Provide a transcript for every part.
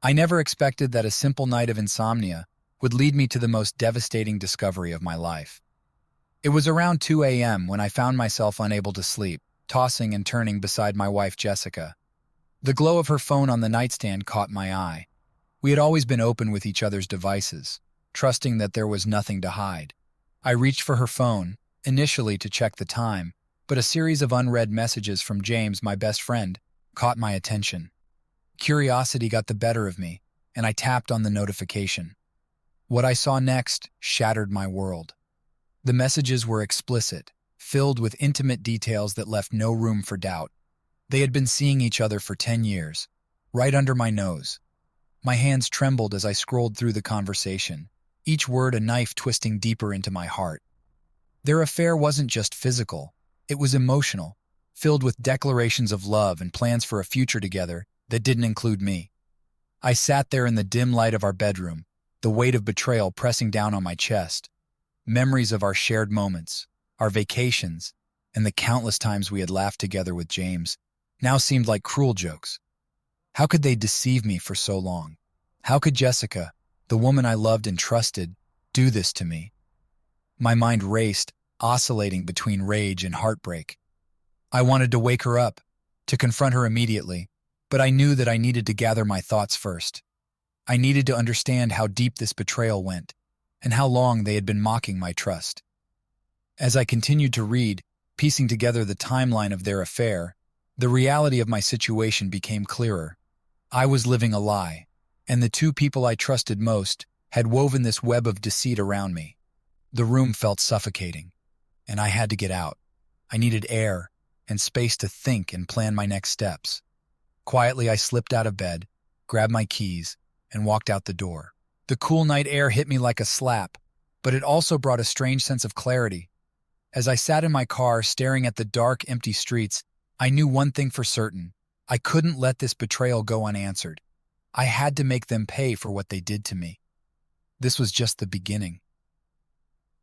I never expected that a simple night of insomnia would lead me to the most devastating discovery of my life. It was around 2 a.m. when I found myself unable to sleep, tossing and turning beside my wife Jessica. The glow of her phone on the nightstand caught my eye. We had always been open with each other's devices, trusting that there was nothing to hide. I reached for her phone, initially to check the time, but a series of unread messages from James, my best friend, caught my attention. Curiosity got the better of me, and I tapped on the notification. What I saw next shattered my world. The messages were explicit, filled with intimate details that left no room for doubt. They had been seeing each other for 10 years, right under my nose. My hands trembled as I scrolled through the conversation, each word a knife twisting deeper into my heart. Their affair wasn't just physical, it was emotional, filled with declarations of love and plans for a future together that didn't include me. I sat there in the dim light of our bedroom, the weight of betrayal pressing down on my chest. Memories of our shared moments, our vacations, and the countless times we had laughed together with James now seemed like cruel jokes. How could they deceive me for so long? How could Jessica, the woman I loved and trusted, do this to me? My mind raced, oscillating between rage and heartbreak. I wanted to wake her up, to confront her immediately, but I knew that I needed to gather my thoughts first. I needed to understand how deep this betrayal went, and how long they had been mocking my trust. As I continued to read, piecing together the timeline of their affair, the reality of my situation became clearer. I was living a lie, and the two people I trusted most had woven this web of deceit around me. The room felt suffocating, and I had to get out. I needed air and space to think and plan my next steps. Quietly, I slipped out of bed, grabbed my keys, and walked out the door. The cool night air hit me like a slap, but it also brought a strange sense of clarity. As I sat in my car staring at the dark, empty streets, I knew one thing for certain. I couldn't let this betrayal go unanswered. I had to make them pay for what they did to me. This was just the beginning.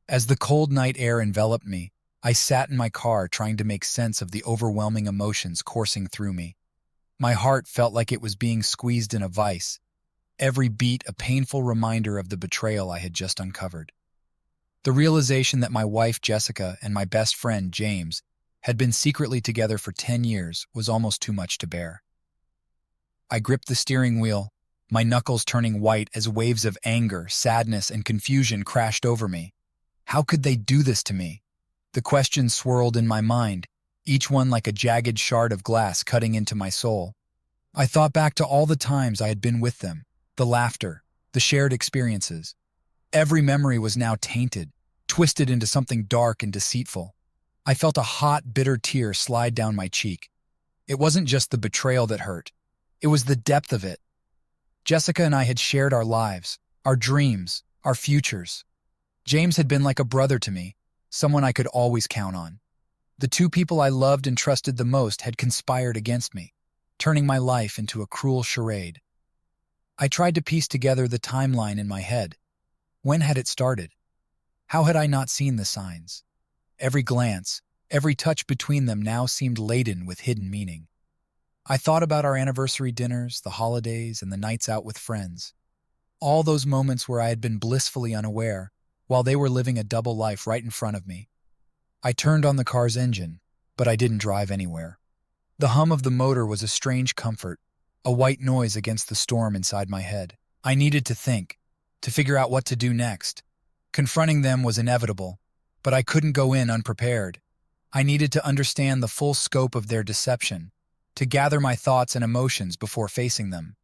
As the cold night air enveloped me, I sat in my car trying to make sense of the overwhelming emotions coursing through me. My heart felt like it was being squeezed in a vice, every beat a painful reminder of the betrayal I had just uncovered. The realization that my wife Jessica and my best friend James had been secretly together for 10 years was almost too much to bear. I gripped the steering wheel, my knuckles turning white as waves of anger, sadness, and confusion crashed over me. How could they do this to me? The questions swirled in my mind, each one like a jagged shard of glass cutting into my soul. I thought back to all the times I had been with them, the laughter, the shared experiences. Every memory was now tainted, twisted into something dark and deceitful. I felt a hot, bitter tear slide down my cheek. It wasn't just the betrayal that hurt. It was the depth of it. Jessica and I had shared our lives, our dreams, our futures. James had been like a brother to me, someone I could always count on. The two people I loved and trusted the most had conspired against me, turning my life into a cruel charade. I tried to piece together the timeline in my head. When had it started? How had I not seen the signs? Every glance, every touch between them now seemed laden with hidden meaning. I thought about our anniversary dinners, the holidays, and the nights out with friends. All those moments where I had been blissfully unaware, while they were living a double life right in front of me. I turned on the car's engine, but I didn't drive anywhere. The hum of the motor was a strange comfort, a white noise against the storm inside my head. I needed to think, to figure out what to do next. Confronting them was inevitable, but I couldn't go in unprepared. I needed to understand the full scope of their deception, to gather my thoughts and emotions before facing them.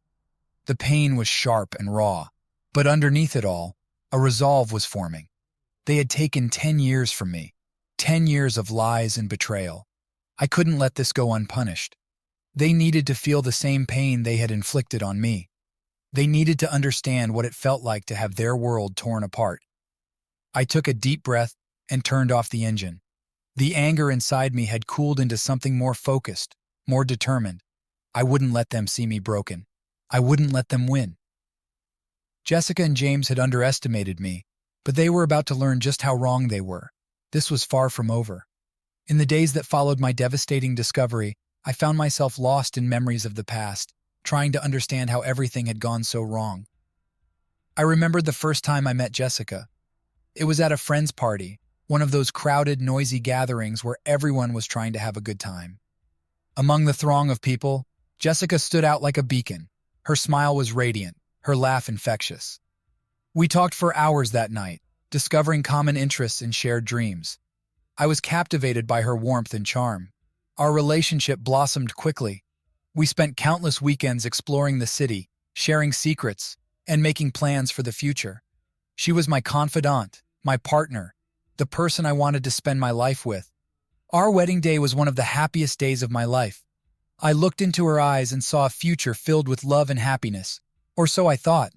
The pain was sharp and raw, but underneath it all, a resolve was forming. They had taken 10 years from me, 10 years of lies and betrayal. I couldn't let this go unpunished. They needed to feel the same pain they had inflicted on me. They needed to understand what it felt like to have their world torn apart. I took a deep breath and turned off the engine. The anger inside me had cooled into something more focused, more determined. I wouldn't let them see me broken. I wouldn't let them win. Jessica and James had underestimated me, but they were about to learn just how wrong they were. This was far from over. In the days that followed my devastating discovery, I found myself lost in memories of the past, trying to understand how everything had gone so wrong. I remembered the first time I met Jessica. It was at a friend's party, one of those crowded, noisy gatherings where everyone was trying to have a good time. Among the throng of people, Jessica stood out like a beacon. Her smile was radiant, her laugh infectious. We talked for hours that night, discovering common interests and shared dreams. I was captivated by her warmth and charm. Our relationship blossomed quickly. We spent countless weekends exploring the city, sharing secrets, and making plans for the future. She was my confidant, my partner, the person I wanted to spend my life with. Our wedding day was one of the happiest days of my life. I looked into her eyes and saw a future filled with love and happiness, or so I thought.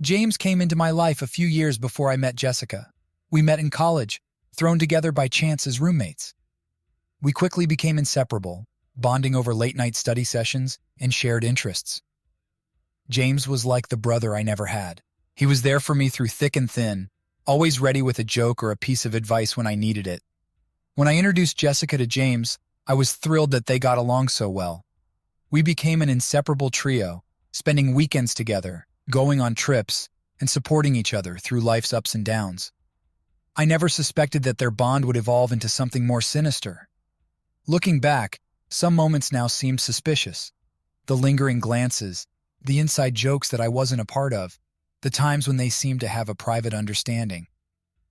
James came into my life a few years before I met Jessica. We met in college, thrown together by chance as roommates. We quickly became inseparable, bonding over late-night study sessions and shared interests. James was like the brother I never had. He was there for me through thick and thin, always ready with a joke or a piece of advice when I needed it. When I introduced Jessica to James, I was thrilled that they got along so well. We became an inseparable trio, spending weekends together, going on trips, and supporting each other through life's ups and downs. I never suspected that their bond would evolve into something more sinister. Looking back, some moments now seemed suspicious. The lingering glances, the inside jokes that I wasn't a part of, the times when they seemed to have a private understanding.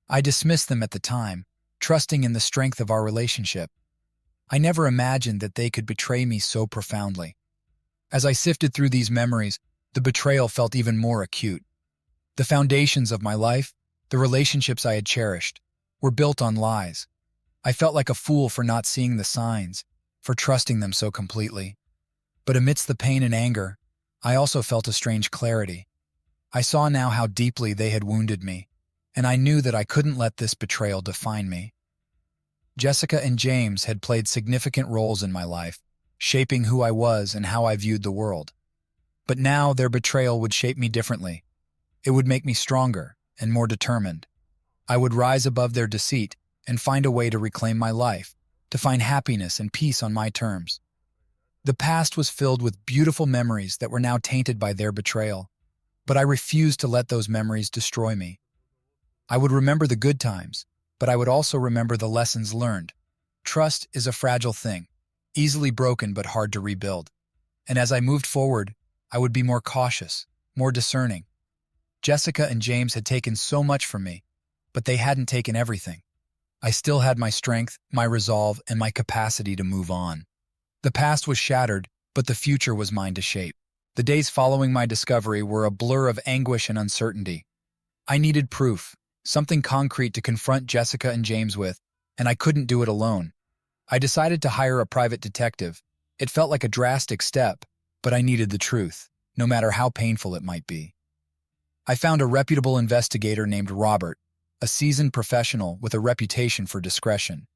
I dismissed them at the time, trusting in the strength of our relationship. I never imagined that they could betray me so profoundly. As I sifted through these memories, the betrayal felt even more acute. The foundations of my life, the relationships I had cherished, were built on lies. I felt like a fool for not seeing the signs, for trusting them so completely. But amidst the pain and anger, I also felt a strange clarity. I saw now how deeply they had wounded me, and I knew that I couldn't let this betrayal define me. Jessica and James had played significant roles in my life, shaping who I was and how I viewed the world. But now their betrayal would shape me differently. It would make me stronger and more determined. I would rise above their deceit and find a way to reclaim my life, to find happiness and peace on my terms. The past was filled with beautiful memories that were now tainted by their betrayal, but I refused to let those memories destroy me. I would remember the good times, but I would also remember the lessons learned. Trust is a fragile thing, easily broken but hard to rebuild. And as I moved forward, I would be more cautious, more discerning. Jessica and James had taken so much from me, but they hadn't taken everything. I still had my strength, my resolve, and my capacity to move on. The past was shattered, but the future was mine to shape. The days following my discovery were a blur of anguish and uncertainty. I needed proof, something concrete to confront Jessica and James with, and I couldn't do it alone. I decided to hire a private detective. It felt like a drastic step, but I needed the truth, no matter how painful it might be. I found a reputable investigator named Robert, a seasoned professional with a reputation for discretion.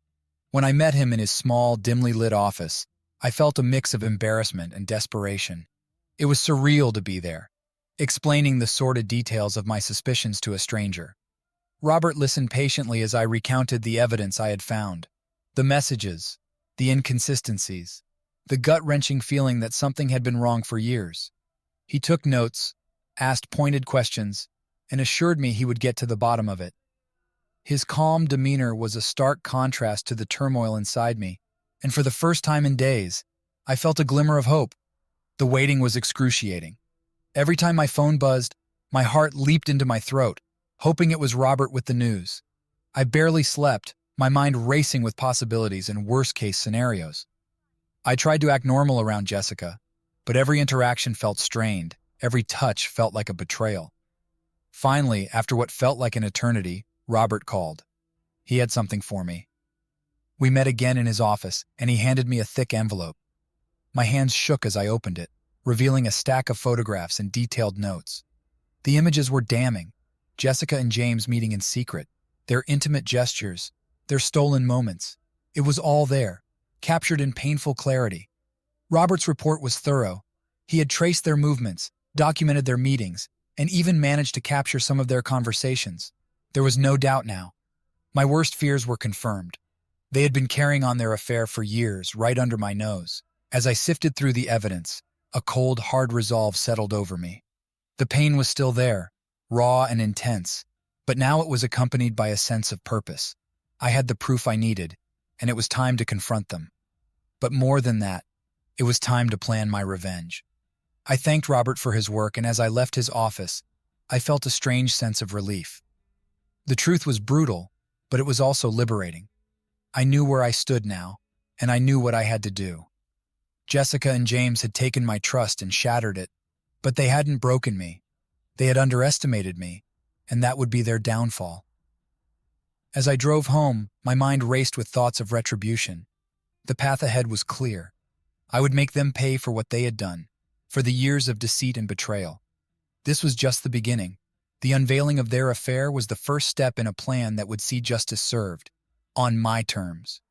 When I met him in his small, dimly lit office, I felt a mix of embarrassment and desperation. It was surreal to be there, explaining the sordid details of my suspicions to a stranger. Robert listened patiently as I recounted the evidence I had found. The messages, the inconsistencies, the gut-wrenching feeling that something had been wrong for years. He took notes, asked pointed questions, and assured me he would get to the bottom of it. His calm demeanor was a stark contrast to the turmoil inside me, and for the first time in days, I felt a glimmer of hope. The waiting was excruciating. Every time my phone buzzed, my heart leaped into my throat, hoping it was Robert with the news. I barely slept, my mind racing with possibilities and worst-case scenarios. I tried to act normal around Jessica, but every interaction felt strained, every touch felt like a betrayal. Finally, after what felt like an eternity, Robert called. He had something for me. We met again in his office, and he handed me a thick envelope. My hands shook as I opened it, revealing a stack of photographs and detailed notes. The images were damning. Jessica and James meeting in secret, their intimate gestures, their stolen moments. It was all there, captured in painful clarity. Robert's report was thorough. He had traced their movements, documented their meetings, and even managed to capture some of their conversations. There was no doubt now. My worst fears were confirmed. They had been carrying on their affair for years, right under my nose. As I sifted through the evidence, A cold, hard resolve settled over me. The pain was still there, raw and intense, but now it was accompanied by a sense of purpose. I had the proof I needed, and it was time to confront them. But more than that, it was time to plan my revenge. I thanked Robert for his work, and as I left his office, I felt a strange sense of relief. The truth was brutal, but it was also liberating. I knew where I stood now, and I knew what I had to do. Jessica and James had taken my trust and shattered it, but they hadn't broken me. They had underestimated me, and that would be their downfall. As I drove home, my mind raced with thoughts of retribution. The path ahead was clear. I would make them pay for what they had done, for the years of deceit and betrayal. This was just the beginning. The unveiling of their affair was the first step in a plan that would see justice served, on my terms.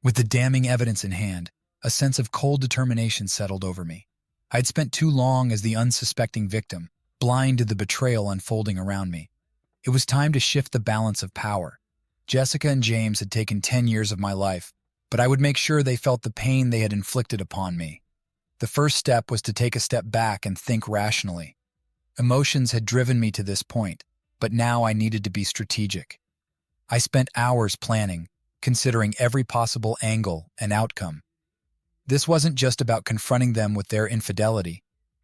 With the damning evidence in hand, a sense of cold determination settled over me. I had spent too long as the unsuspecting victim, blind to the betrayal unfolding around me. It was time to shift the balance of power. Jessica and James had taken 10 years of my life, but I would make sure they felt the pain they had inflicted upon me. The first step was to take a step back and think rationally. Emotions had driven me to this point, but now I needed to be strategic. I spent hours planning, considering every possible angle and outcome. This wasn't just about confronting them with their infidelity.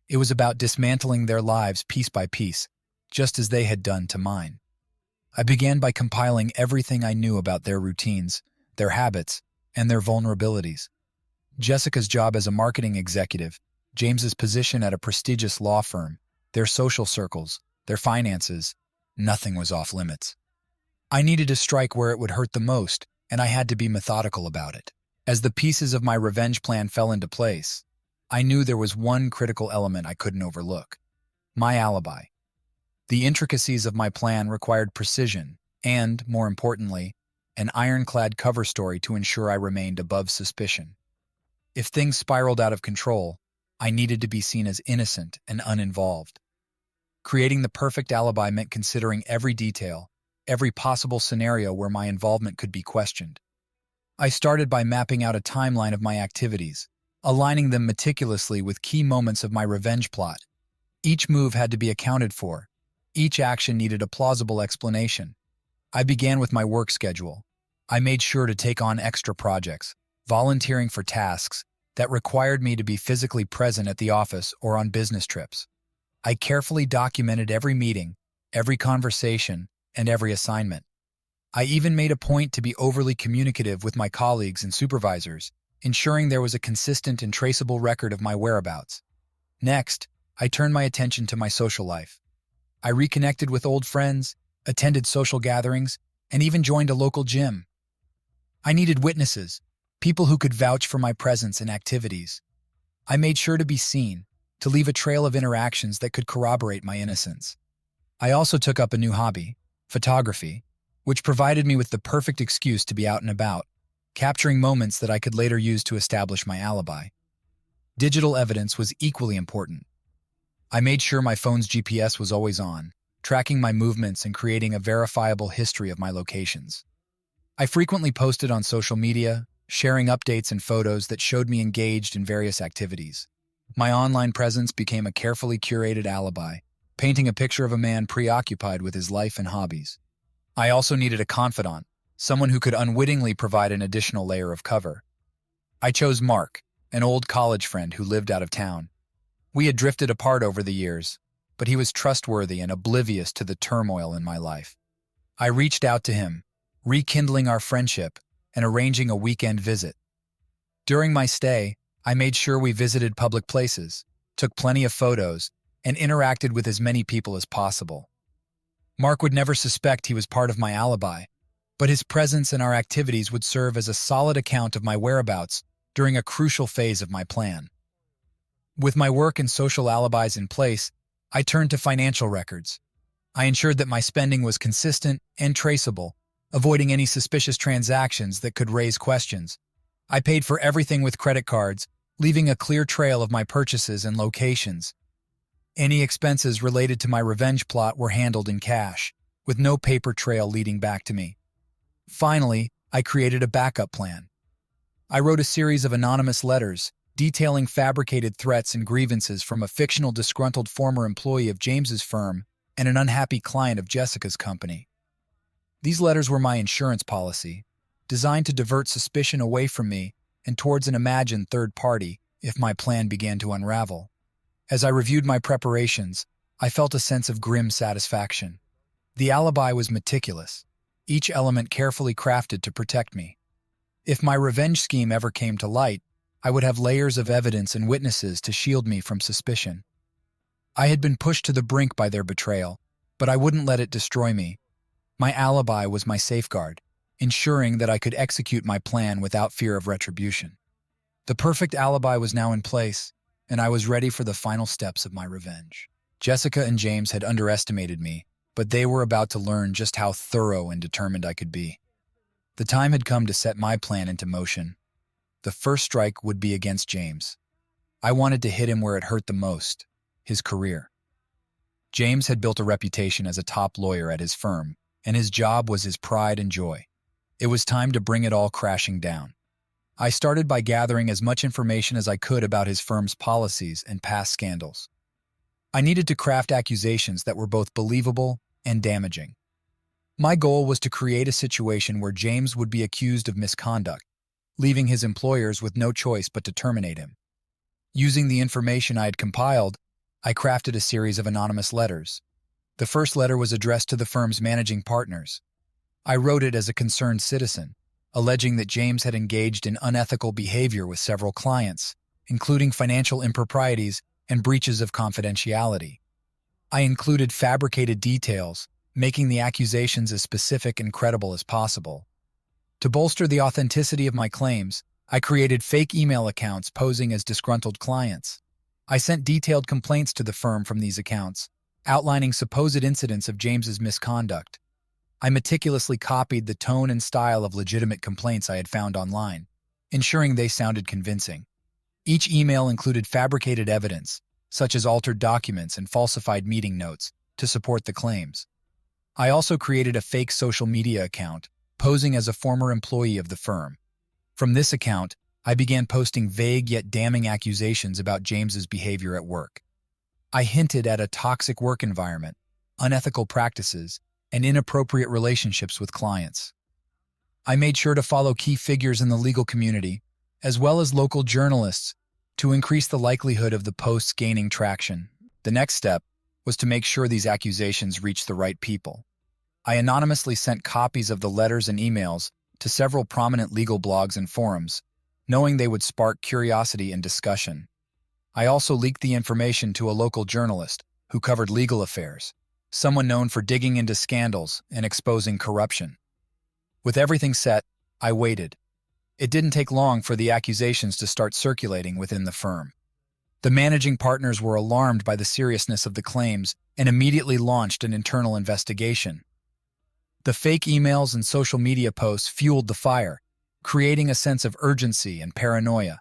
It was about dismantling their lives piece by piece, just as they had done to mine. I began by compiling everything I knew about their routines, their habits, and their vulnerabilities. Jessica's job as a marketing executive, James's position at a prestigious law firm, their social circles, their finances, nothing was off limits. I needed to strike where it would hurt the most, and I had to be methodical about it. As the pieces of my revenge plan fell into place, I knew there was one critical element I couldn't overlook: my alibi. The intricacies of my plan required precision and, more importantly, an ironclad cover story to ensure I remained above suspicion. If things spiraled out of control, I needed to be seen as innocent and uninvolved. Creating the perfect alibi meant considering every detail, every possible scenario where my involvement could be questioned. I started by mapping out a timeline of my activities, aligning them meticulously with key moments of my revenge plot. Each move had to be accounted for. Each action needed a plausible explanation. I began with my work schedule. I made sure to take on extra projects, volunteering for tasks that required me to be physically present at the office or on business trips. I carefully documented every meeting, every conversation, and every assignment. I even made a point to be overly communicative with my colleagues and supervisors, ensuring there was a consistent and traceable record of my whereabouts. Next, I turned my attention to my social life. I reconnected with old friends, attended social gatherings, and even joined a local gym. I needed witnesses, people who could vouch for my presence and activities. I made sure to be seen, to leave a trail of interactions that could corroborate my innocence. I also took up a new hobby, photography, which provided me with the perfect excuse to be out and about, capturing moments that I could later use to establish my alibi. Digital evidence was equally important. I made sure my phone's GPS was always on, tracking my movements and creating a verifiable history of my locations. I frequently posted on social media, sharing updates and photos that showed me engaged in various activities. My online presence became a carefully curated alibi, painting a picture of a man preoccupied with his life and hobbies. I also needed a confidant, someone who could unwittingly provide an additional layer of cover. I chose Mark, an old college friend who lived out of town. We had drifted apart over the years, but he was trustworthy and oblivious to the turmoil in my life. I reached out to him, rekindling our friendship and arranging a weekend visit. During my stay, I made sure we visited public places, took plenty of photos, and interacted with as many people as possible. Mark would never suspect he was part of my alibi, but his presence and our activities would serve as a solid account of my whereabouts during a crucial phase of my plan. With my work and social alibis in place, I turned to financial records. I ensured that my spending was consistent and traceable, avoiding any suspicious transactions that could raise questions. I paid for everything with credit cards, leaving a clear trail of my purchases and locations. Any expenses related to my revenge plot were handled in cash, with no paper trail leading back to me. Finally, I created a backup plan. I wrote a series of anonymous letters, detailing fabricated threats and grievances from a fictional disgruntled former employee of James's firm and an unhappy client of Jessica's company. These letters were my insurance policy, designed to divert suspicion away from me and towards an imagined third party if my plan began to unravel. As I reviewed my preparations, I felt a sense of grim satisfaction. The alibi was meticulous, each element carefully crafted to protect me. If my revenge scheme ever came to light, I would have layers of evidence and witnesses to shield me from suspicion. I had been pushed to the brink by their betrayal, but I wouldn't let it destroy me. My alibi was my safeguard, ensuring that I could execute my plan without fear of retribution. The perfect alibi was now in place, and I was ready for the final steps of my revenge. Jessica and James had underestimated me, but they were about to learn just how thorough and determined I could be. The time had come to set my plan into motion. The first strike would be against James. I wanted to hit him where it hurt the most, his career. James had built a reputation as a top lawyer at his firm, and his job was his pride and joy. It was time to bring it all crashing down. I started by gathering as much information as I could about his firm's policies and past scandals. I needed to craft accusations that were both believable and damaging. My goal was to create a situation where James would be accused of misconduct, leaving his employers with no choice but to terminate him. Using the information I had compiled, I crafted a series of anonymous letters. The first letter was addressed to the firm's managing partners. I wrote it as a concerned citizen, alleging that James had engaged in unethical behavior with several clients, including financial improprieties and breaches of confidentiality. I included fabricated details, making the accusations as specific and credible as possible. To bolster the authenticity of my claims, I created fake email accounts posing as disgruntled clients. I sent detailed complaints to the firm from these accounts, outlining supposed incidents of James's misconduct. I meticulously copied the tone and style of legitimate complaints I had found online, ensuring they sounded convincing. Each email included fabricated evidence, such as altered documents and falsified meeting notes, to support the claims. I also created a fake social media account, posing as a former employee of the firm. From this account, I began posting vague yet damning accusations about James's behavior at work. I hinted at a toxic work environment, unethical practices, and inappropriate relationships with clients. I made sure to follow key figures in the legal community, as well as local journalists, to increase the likelihood of the posts gaining traction. The next step was to make sure these accusations reached the right people. I anonymously sent copies of the letters and emails to several prominent legal blogs and forums, knowing they would spark curiosity and discussion. I also leaked the information to a local journalist who covered legal affairs, someone known for digging into scandals and exposing corruption. With everything set, I waited. It didn't take long for the accusations to start circulating within the firm. The managing partners were alarmed by the seriousness of the claims and immediately launched an internal investigation. The fake emails and social media posts fueled the fire, creating a sense of urgency and paranoia.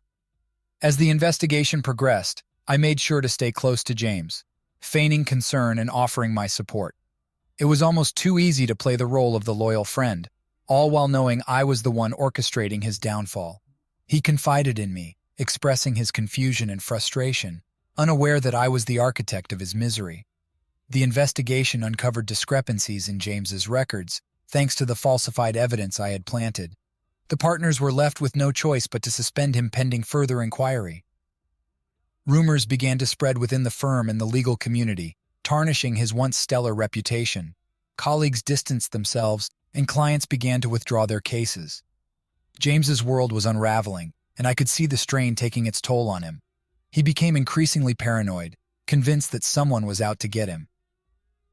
As the investigation progressed, I made sure to stay close to James, feigning concern and offering my support. It was almost too easy to play the role of the loyal friend, all while knowing I was the one orchestrating his downfall. He confided in me, expressing his confusion and frustration, unaware that I was the architect of his misery. The investigation uncovered discrepancies in James's records, thanks to the falsified evidence I had planted. The partners were left with no choice but to suspend him pending further inquiry. Rumors began to spread within the firm and the legal community, tarnishing his once stellar reputation. Colleagues distanced themselves, and clients began to withdraw their cases. James's world was unraveling, and I could see the strain taking its toll on him. He became increasingly paranoid, convinced that someone was out to get him.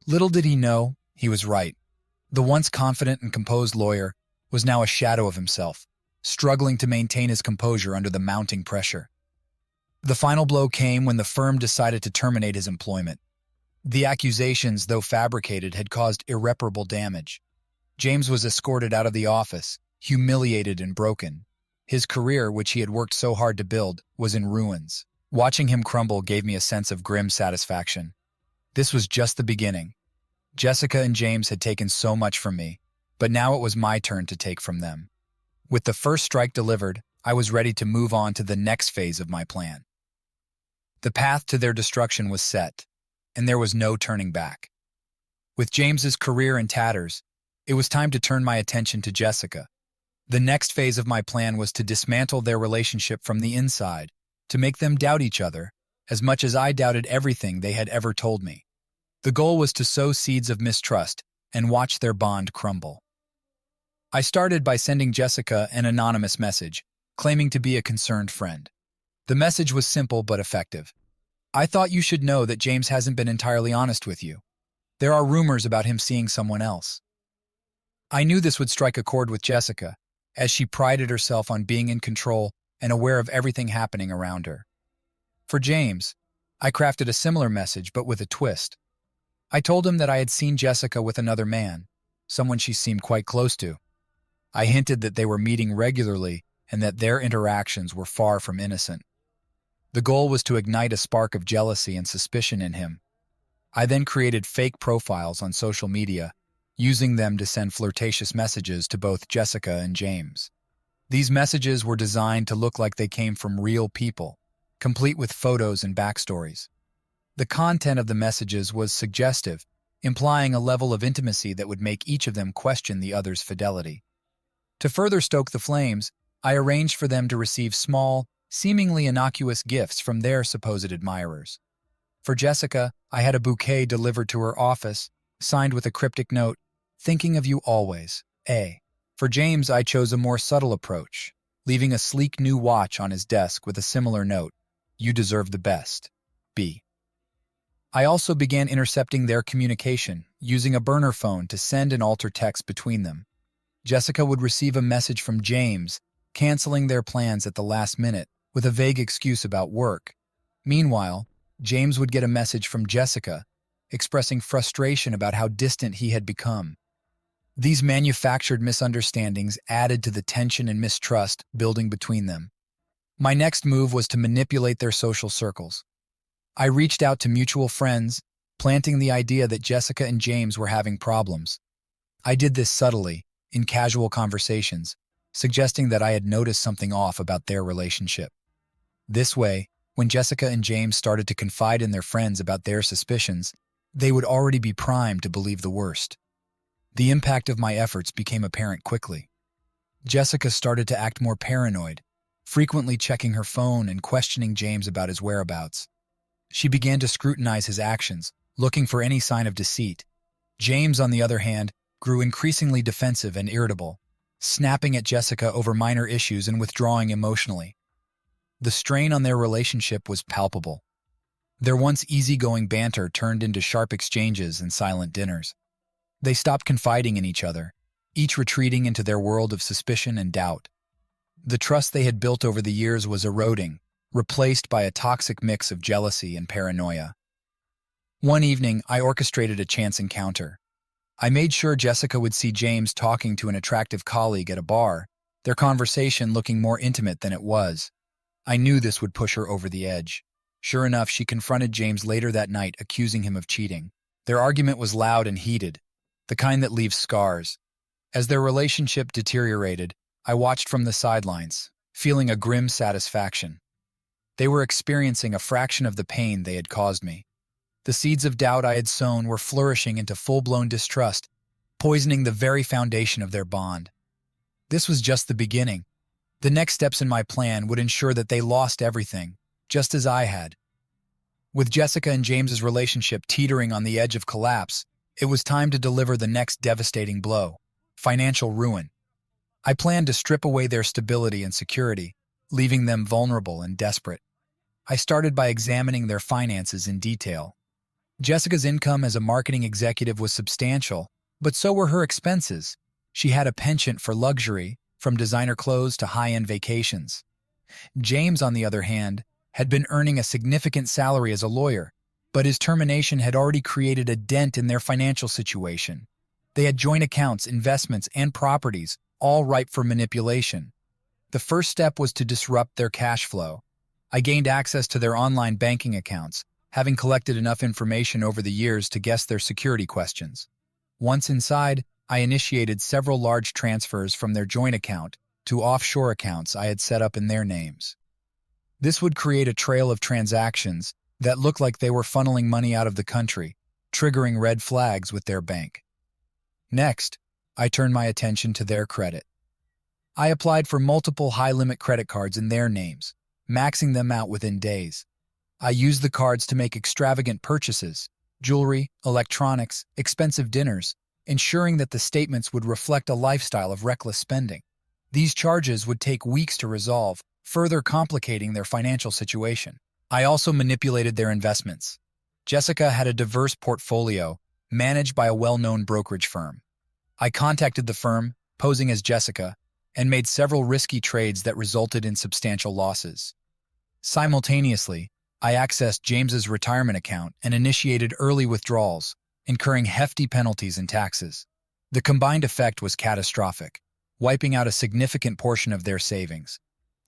Little did he know, he was right. The once confident and composed lawyer was now a shadow of himself, struggling to maintain his composure under the mounting pressure. The final blow came when the firm decided to terminate his employment. The accusations, though fabricated, had caused irreparable damage. James was escorted out of the office, humiliated and broken. His career, which he had worked so hard to build, was in ruins. Watching him crumble gave me a sense of grim satisfaction. This was just the beginning. Jessica and James had taken so much from me, but now it was my turn to take from them. With the first strike delivered, I was ready to move on to the next phase of my plan. The path to their destruction was set, and there was no turning back. With James's career in tatters, it was time to turn my attention to Jessica. The next phase of my plan was to dismantle their relationship from the inside, to make them doubt each other, as much as I doubted everything they had ever told me. The goal was to sow seeds of mistrust and watch their bond crumble. I started by sending Jessica an anonymous message, claiming to be a concerned friend. The message was simple but effective. I thought you should know that James hasn't been entirely honest with you. There are rumors about him seeing someone else. I knew this would strike a chord with Jessica, as she prided herself on being in control and aware of everything happening around her. For James, I crafted a similar message but with a twist. I told him that I had seen Jessica with another man, someone she seemed quite close to. I hinted that they were meeting regularly and that their interactions were far from innocent. The goal was to ignite a spark of jealousy and suspicion in him. I then created fake profiles on social media, using them to send flirtatious messages to both Jessica and James. These messages were designed to look like they came from real people, complete with photos and backstories. The content of the messages was suggestive, implying a level of intimacy that would make each of them question the other's fidelity. To further stoke the flames, I arranged for them to receive small, seemingly innocuous gifts from their supposed admirers. For Jessica, I had a bouquet delivered to her office, signed with a cryptic note, "Thinking of you always, A." For James, I chose a more subtle approach, leaving a sleek new watch on his desk with a similar note, "You deserve the best, B." I also began intercepting their communication, using a burner phone to send and alter text between them. Jessica would receive a message from James, canceling their plans at the last minute, with a vague excuse about work. Meanwhile, James would get a message from Jessica, expressing frustration about how distant he had become. These manufactured misunderstandings added to the tension and mistrust building between them. My next move was to manipulate their social circles. I reached out to mutual friends, planting the idea that Jessica and James were having problems. I did this subtly, in casual conversations, suggesting that I had noticed something off about their relationship. This way, when Jessica and James started to confide in their friends about their suspicions, they would already be primed to believe the worst. The impact of my efforts became apparent quickly. Jessica started to act more paranoid, frequently checking her phone and questioning James about his whereabouts. She began to scrutinize his actions, looking for any sign of deceit. James, on the other hand, grew increasingly defensive and irritable, snapping at Jessica over minor issues and withdrawing emotionally. The strain on their relationship was palpable. Their once easygoing banter turned into sharp exchanges and silent dinners. They stopped confiding in each other, each retreating into their world of suspicion and doubt. The trust they had built over the years was eroding, replaced by a toxic mix of jealousy and paranoia. One evening, I orchestrated a chance encounter. I made sure Jessica would see James talking to an attractive colleague at a bar, their conversation looking more intimate than it was. I knew this would push her over the edge. Sure enough, she confronted James later that night, accusing him of cheating. Their argument was loud and heated, the kind that leaves scars. As their relationship deteriorated, I watched from the sidelines, feeling a grim satisfaction. They were experiencing a fraction of the pain they had caused me. The seeds of doubt I had sown were flourishing into full-blown distrust, poisoning the very foundation of their bond. This was just the beginning. The next steps in my plan would ensure that they lost everything, just as I had. With Jessica and James's relationship teetering on the edge of collapse, it was time to deliver the next devastating blow: financial ruin. I planned to strip away their stability and security, leaving them vulnerable and desperate. I started by examining their finances in detail. Jessica's income as a marketing executive was substantial, but so were her expenses. She had a penchant for luxury, from designer clothes to high-end vacations. James, on the other hand, had been earning a significant salary as a lawyer, but his termination had already created a dent in their financial situation. They had joint accounts, investments, and properties, all ripe for manipulation. The first step was to disrupt their cash flow. I gained access to their online banking accounts, having collected enough information over the years to guess their security questions. Once inside, I initiated several large transfers from their joint account, to offshore accounts I had set up in their names. This would create a trail of transactions that looked like they were funneling money out of the country, triggering red flags with their bank. Next, I turned my attention to their credit. I applied for multiple high-limit credit cards in their names, maxing them out within days. I used the cards to make extravagant purchases, jewelry, electronics, expensive dinners, ensuring that the statements would reflect a lifestyle of reckless spending. These charges would take weeks to resolve, further complicating their financial situation. I also manipulated their investments. Jessica had a diverse portfolio managed by a well-known brokerage firm. I contacted the firm, posing as Jessica, and made several risky trades that resulted in substantial losses. Simultaneously, I accessed James's retirement account and initiated early withdrawals, incurring hefty penalties and taxes. The combined effect was catastrophic, wiping out a significant portion of their savings.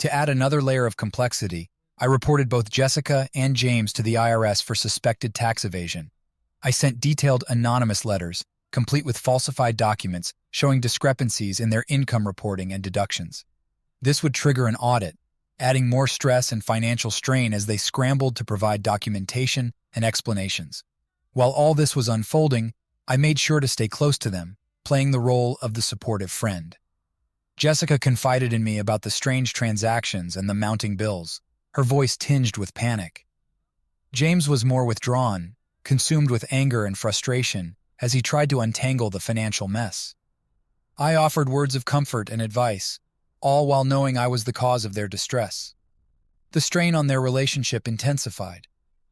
To add another layer of complexity, I reported both Jessica and James to the IRS for suspected tax evasion. I sent detailed anonymous letters, complete with falsified documents showing discrepancies in their income reporting and deductions. This would trigger an audit, adding more stress and financial strain as they scrambled to provide documentation and explanations. While all this was unfolding, I made sure to stay close to them, playing the role of the supportive friend. Jessica confided in me about the strange transactions and the mounting bills, her voice tinged with panic. James was more withdrawn, consumed with anger and frustration as he tried to untangle the financial mess. I offered words of comfort and advice, all while knowing I was the cause of their distress. The strain on their relationship intensified.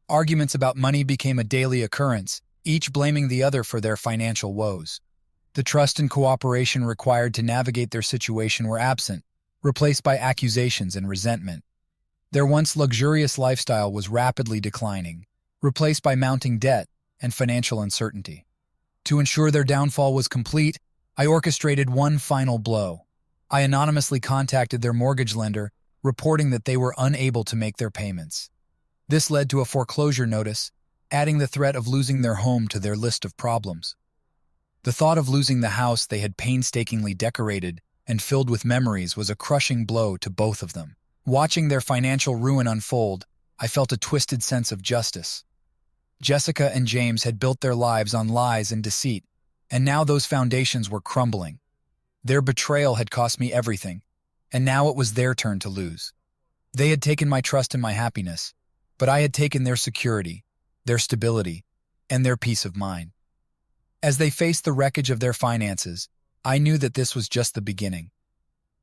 Arguments about money became a daily occurrence, each blaming the other for their financial woes. The trust and cooperation required to navigate their situation were absent, replaced by accusations and resentment. Their once luxurious lifestyle was rapidly declining, replaced by mounting debt and financial uncertainty. To ensure their downfall was complete, I orchestrated one final blow. I anonymously contacted their mortgage lender, reporting that they were unable to make their payments. This led to a foreclosure notice, adding the threat of losing their home to their list of problems. The thought of losing the house they had painstakingly decorated and filled with memories was a crushing blow to both of them. Watching their financial ruin unfold, I felt a twisted sense of justice. Jessica and James had built their lives on lies and deceit, and now those foundations were crumbling. Their betrayal had cost me everything, and now it was their turn to lose. They had taken my trust and my happiness, but I had taken their security, their stability, and their peace of mind. As they faced the wreckage of their finances, I knew that this was just the beginning.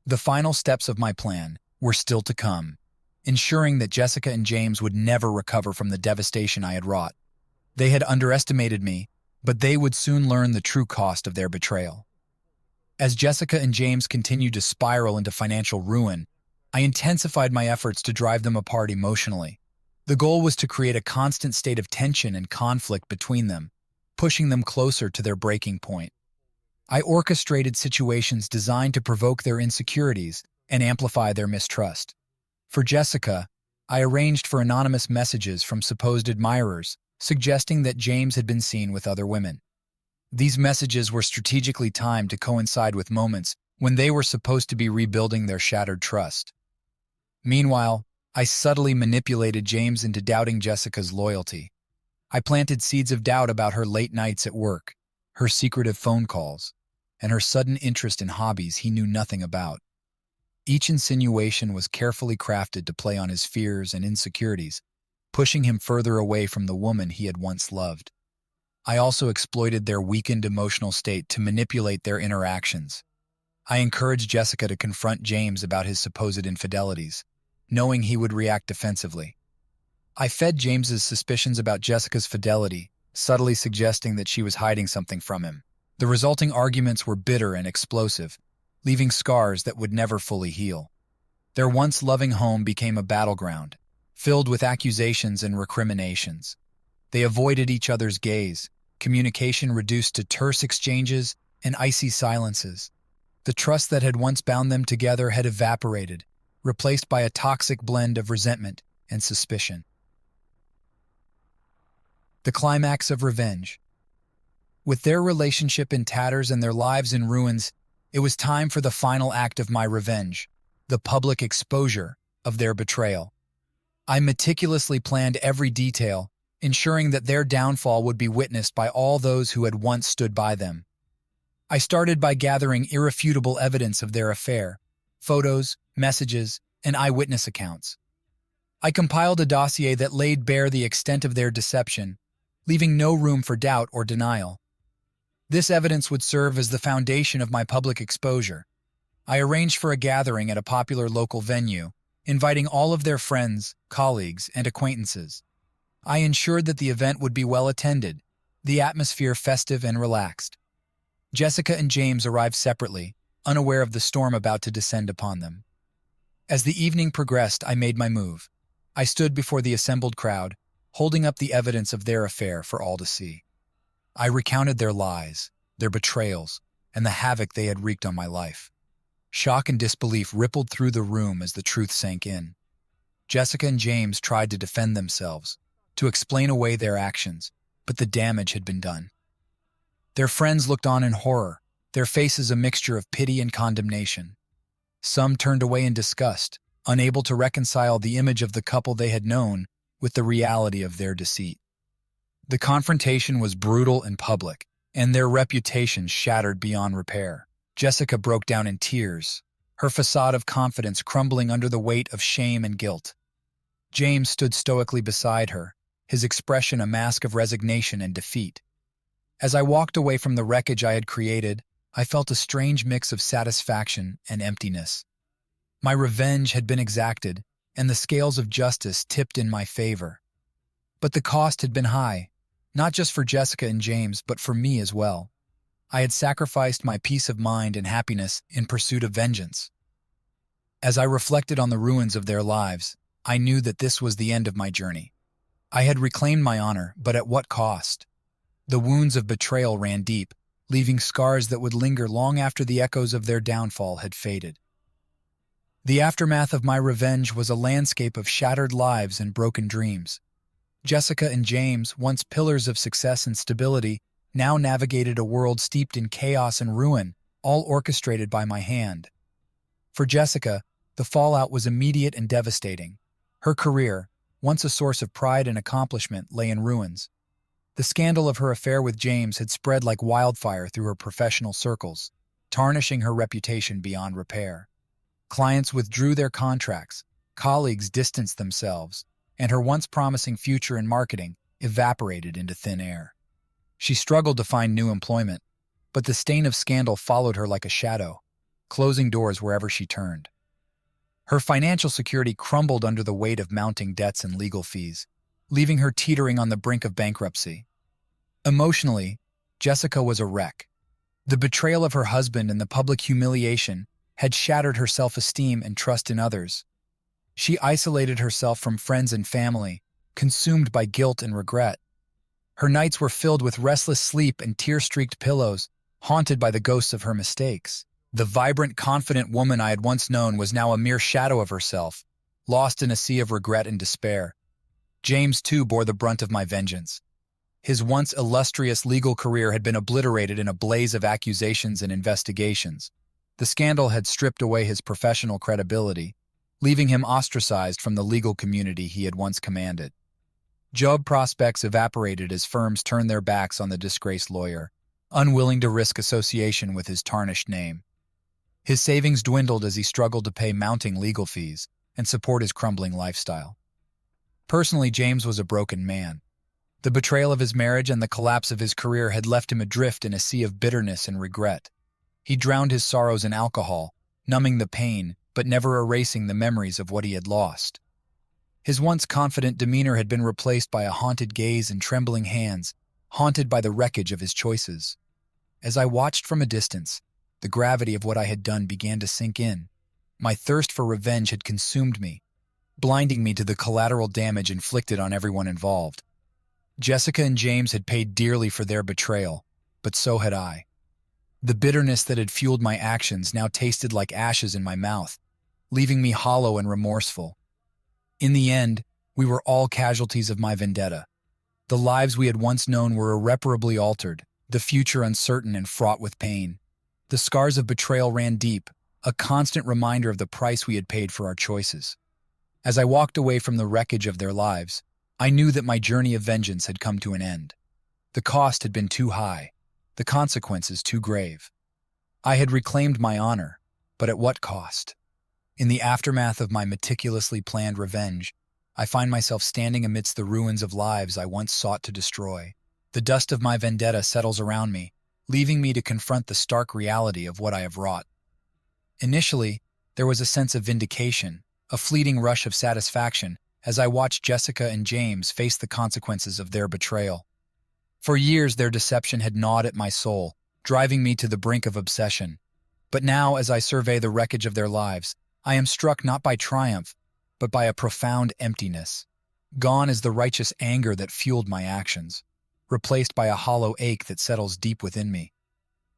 The final steps of my plan were still to come, ensuring that Jessica and James would never recover from the devastation I had wrought. They had underestimated me, but they would soon learn the true cost of their betrayal. As Jessica and James continued to spiral into financial ruin, I intensified my efforts to drive them apart emotionally. The goal was to create a constant state of tension and conflict between them, pushing them closer to their breaking point. I orchestrated situations designed to provoke their insecurities and amplify their mistrust. For Jessica, I arranged for anonymous messages from supposed admirers, suggesting that James had been seen with other women. These messages were strategically timed to coincide with moments when they were supposed to be rebuilding their shattered trust. Meanwhile, I subtly manipulated James into doubting Jessica's loyalty. I planted seeds of doubt about her late nights at work, her secretive phone calls, and her sudden interest in hobbies he knew nothing about. Each insinuation was carefully crafted to play on his fears and insecurities, pushing him further away from the woman he had once loved. I also exploited their weakened emotional state to manipulate their interactions. I encouraged Jessica to confront James about his supposed infidelities, knowing he would react defensively. I fed James's suspicions about Jessica's fidelity, subtly suggesting that she was hiding something from him. The resulting arguments were bitter and explosive, leaving scars that would never fully heal. Their once loving home became a battleground, filled with accusations and recriminations. They avoided each other's gaze, communication reduced to terse exchanges and icy silences. The trust that had once bound them together had evaporated, replaced by a toxic blend of resentment and suspicion. The climax of revenge. With their relationship in tatters and their lives in ruins, It was time for the final act of my revenge, the public exposure of their betrayal. I meticulously planned every detail, ensuring that their downfall would be witnessed by all those who had once stood by them. I started by gathering irrefutable evidence of their affair: photos, messages, and eyewitness accounts. I compiled a dossier that laid bare the extent of their deception, leaving no room for doubt or denial. This evidence would serve as the foundation of my public exposure. I arranged for a gathering at a popular local venue, inviting all of their friends, colleagues, and acquaintances. I ensured that the event would be well attended, the atmosphere festive and relaxed. Jessica and James arrived separately, unaware of the storm about to descend upon them. As the evening progressed, I made my move. I stood before the assembled crowd, holding up the evidence of their affair for all to see. I recounted their lies, their betrayals, and the havoc they had wreaked on my life. Shock and disbelief rippled through the room as the truth sank in. Jessica and James tried to defend themselves, to explain away their actions, but the damage had been done. Their friends looked on in horror, their faces a mixture of pity and condemnation. Some turned away in disgust, unable to reconcile the image of the couple they had known with the reality of their deceit. The confrontation was brutal and public, and their reputations shattered beyond repair. Jessica broke down in tears, her facade of confidence crumbling under the weight of shame and guilt. James stood stoically beside her, his expression a mask of resignation and defeat. As I walked away from the wreckage I had created, I felt a strange mix of satisfaction and emptiness. My revenge had been exacted, and the scales of justice tipped in my favor. But the cost had been high, not just for Jessica and James, but for me as well. I had sacrificed my peace of mind and happiness in pursuit of vengeance. As I reflected on the ruins of their lives, I knew that this was the end of my journey. I had reclaimed my honor, but at what cost? The wounds of betrayal ran deep, leaving scars that would linger long after the echoes of their downfall had faded. The aftermath of my revenge was a landscape of shattered lives and broken dreams. Jessica and James, once pillars of success and stability, now navigated a world steeped in chaos and ruin, all orchestrated by my hand. For Jessica, the fallout was immediate and devastating. Her career, once a source of pride and accomplishment, lay in ruins. The scandal of her affair with James had spread like wildfire through her professional circles, tarnishing her reputation beyond repair. Clients withdrew their contracts, colleagues distanced themselves, and her once promising future in marketing evaporated into thin air. She struggled to find new employment, but the stain of scandal followed her like a shadow, closing doors wherever she turned. Her financial security crumbled under the weight of mounting debts and legal fees, leaving her teetering on the brink of bankruptcy. Emotionally, Jessica was a wreck. The betrayal of her husband and the public humiliation had shattered her self-esteem and trust in others. She isolated herself from friends and family, consumed by guilt and regret. Her nights were filled with restless sleep and tear-streaked pillows, haunted by the ghosts of her mistakes. The vibrant, confident woman I had once known was now a mere shadow of herself, lost in a sea of regret and despair. James, too, bore the brunt of my vengeance. His once illustrious legal career had been obliterated in a blaze of accusations and investigations. The scandal had stripped away his professional credibility, leaving him ostracized from the legal community he had once commanded. Job prospects evaporated as firms turned their backs on the disgraced lawyer, unwilling to risk association with his tarnished name. His savings dwindled as he struggled to pay mounting legal fees and support his crumbling lifestyle. Personally, James was a broken man. The betrayal of his marriage and the collapse of his career had left him adrift in a sea of bitterness and regret. He drowned his sorrows in alcohol, numbing the pain, but never erasing the memories of what he had lost. His once confident demeanor had been replaced by a haunted gaze and trembling hands, haunted by the wreckage of his choices. As I watched from a distance, the gravity of what I had done began to sink in. My thirst for revenge had consumed me, blinding me to the collateral damage inflicted on everyone involved. Jessica and James had paid dearly for their betrayal, but so had I. The bitterness that had fueled my actions now tasted like ashes in my mouth, leaving me hollow and remorseful. In the end, we were all casualties of my vendetta. The lives we had once known were irreparably altered, the future uncertain and fraught with pain. The scars of betrayal ran deep, a constant reminder of the price we had paid for our choices. As I walked away from the wreckage of their lives, I knew that my journey of vengeance had come to an end. The cost had been too high, the consequences too grave. I had reclaimed my honor, but at what cost? In the aftermath of my meticulously planned revenge, I find myself standing amidst the ruins of lives I once sought to destroy. The dust of my vendetta settles around me, leaving me to confront the stark reality of what I have wrought. Initially, there was a sense of vindication, a fleeting rush of satisfaction as I watched Jessica and James face the consequences of their betrayal. For years, their deception had gnawed at my soul, driving me to the brink of obsession. But now, as I survey the wreckage of their lives, I am struck not by triumph, but by a profound emptiness. Gone is the righteous anger that fueled my actions, replaced by a hollow ache that settles deep within me.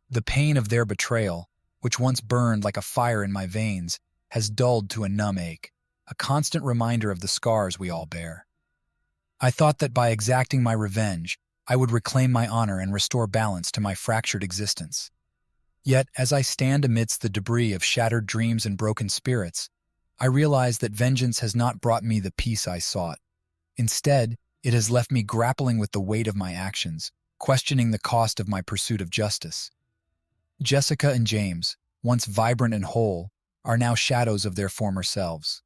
The pain of their betrayal, which once burned like a fire in my veins, has dulled to a numb ache, a constant reminder of the scars we all bear. I thought that by exacting my revenge, I would reclaim my honor and restore balance to my fractured existence. Yet, as I stand amidst the debris of shattered dreams and broken spirits, I realize that vengeance has not brought me the peace I sought. Instead, it has left me grappling with the weight of my actions, questioning the cost of my pursuit of justice. Jessica and James, once vibrant and whole, are now shadows of their former selves.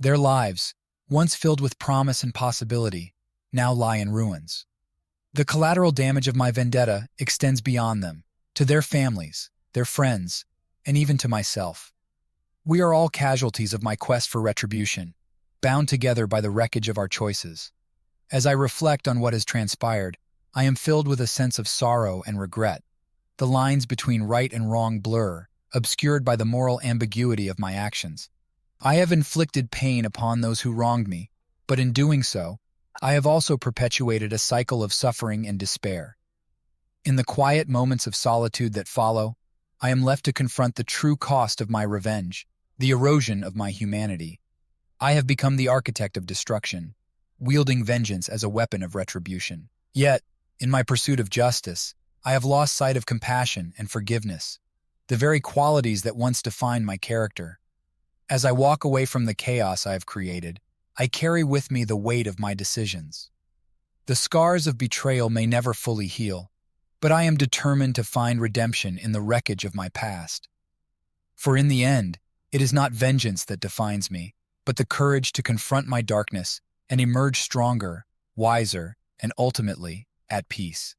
Their lives, once filled with promise and possibility, now lie in ruins. The collateral damage of my vendetta extends beyond them, to their families, their friends, and even to myself. We are all casualties of my quest for retribution, bound together by the wreckage of our choices. As I reflect on what has transpired, I am filled with a sense of sorrow and regret. The lines between right and wrong blur, obscured by the moral ambiguity of my actions. I have inflicted pain upon those who wronged me, but in doing so, I have also perpetuated a cycle of suffering and despair. In the quiet moments of solitude that follow, I am left to confront the true cost of my revenge, the erosion of my humanity. I have become the architect of destruction, wielding vengeance as a weapon of retribution. Yet, in my pursuit of justice, I have lost sight of compassion and forgiveness, the very qualities that once defined my character. As I walk away from the chaos I have created, I carry with me the weight of my decisions. The scars of betrayal may never fully heal, but I am determined to find redemption in the wreckage of my past. For in the end, it is not vengeance that defines me, but the courage to confront my darkness and emerge stronger, wiser, and ultimately at peace.